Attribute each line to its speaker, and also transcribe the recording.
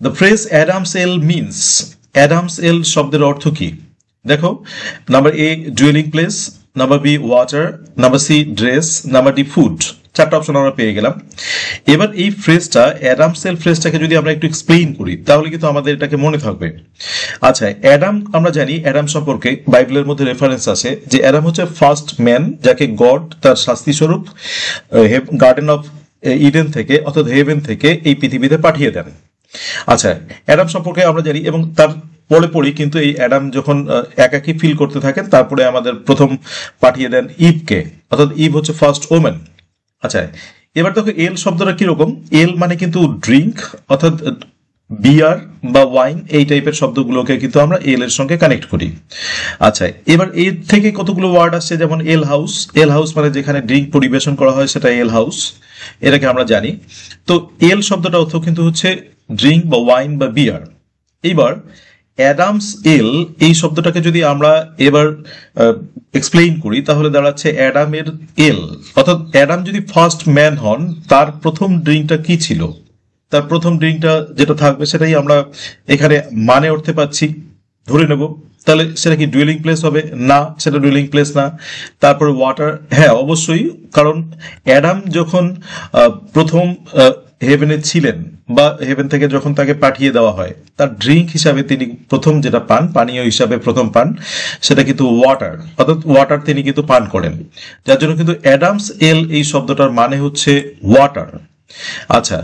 Speaker 1: The phrase Adam's ale means, Adam's ale শব্দের অর্থ কি? দেখো, number A dwelling place, number B water, number C dress, number D food. চারটা option আমরা পেয়ে গেলাম। এবার এই ফ্রেজটা, অ্যাডামস এল ফ্রেজটাকে যদি আমরা একটু এক্সপ্লেইন করি তাহলে কিন্তু আমাদের এটাকে মনে থাকবে। আচ্ছা, অ্যাডাম আমরা জানি, অ্যাডাম সম্পর্কে বাইবেলের মধ্যে রেফারেন্স আছে যে অ্যাডাম হচ্ছে ফার্স্ট ম্যান যাকে গড তার শাস্তি স্বরূপ গার্ডেন অফ ইডেন থেকে অর্থাৎ হেভেন থেকে এই পৃথিবীতে পাঠিয়ে দেন। আচ্ছা, অ্যাডাম সম্পর্কে আমরা জানি এবং তার পরে কিন্তু এই অ্যাডাম যখন একাকী ফিল করতে থাকেন তারপরে আমাদের প্রথম পাঠিয়ে দেন ইভকে, অর্থাৎ ইভ হচ্ছে ফার্স্ট ওমেন। আচ্ছা, এবার দেখো এল শব্দটা কিরকম। এল মানে কিন্তু ড্রিঙ্ক, অর্থাৎ বিয়ার বা ওয়াইন, এই টাইপের শব্দগুলোকে কিন্তু আমরা এল এর সঙ্গে কানেক্ট করি। আচ্ছা, এবার এর থেকে কতগুলো ওয়ার্ড আসছে, যেমন এল হাউস। এল হাউস মানে যেখানে ড্রিঙ্ক পরিবেশন করা হয় সেটা এল হাউস, এটাকে আমরা জানি। তো এল শব্দটা অর্থ কিন্তু হচ্ছে ড্রিঙ্ক বা ওয়াইন বা বিয়ার। এইবার অ্যাডামস এল এই শব্দটাকে যদি আমরা এবার এক্সপ্লেইন করি তাহলে দাঁড়াচ্ছে অ্যাডামের এল, অর্থাৎ অ্যাডাম যদি ফার্স্ট ম্যান হন তার প্রথম ড্রিঙ্কটা কি ছিল, তার প্রথম ড্রিঙ্কটা যেটা থাকবে সেটাই আমরা এখানে মানে অর্থে পাচ্ছি, ধরে নেব। তাহলে সেটা কি ডুয়েলিং প্লেস হবে? না, সেটা ডুয়েলিং প্লেস না। তারপরে ওয়াটার, হ্যাঁ অবশ্যই, কারণ অ্যাডাম যখন প্রথম হেভেনে ছিলেন বা হেভেন থেকে যখন তাকে পাঠিয়ে দেওয়া হয় তার ড্রিঙ্ক হিসাবে তিনি প্রথম যেটা পান, পানীয় হিসাবে প্রথম পান, সেটা কিন্তু ওয়াটার, অর্থাৎ ওয়াটার তিনি কিন্তু পান করেন। যার জন্য কিন্তু অ্যাডামস এল এই শব্দটার মানে হচ্ছে ওয়াটার। আচ্ছা।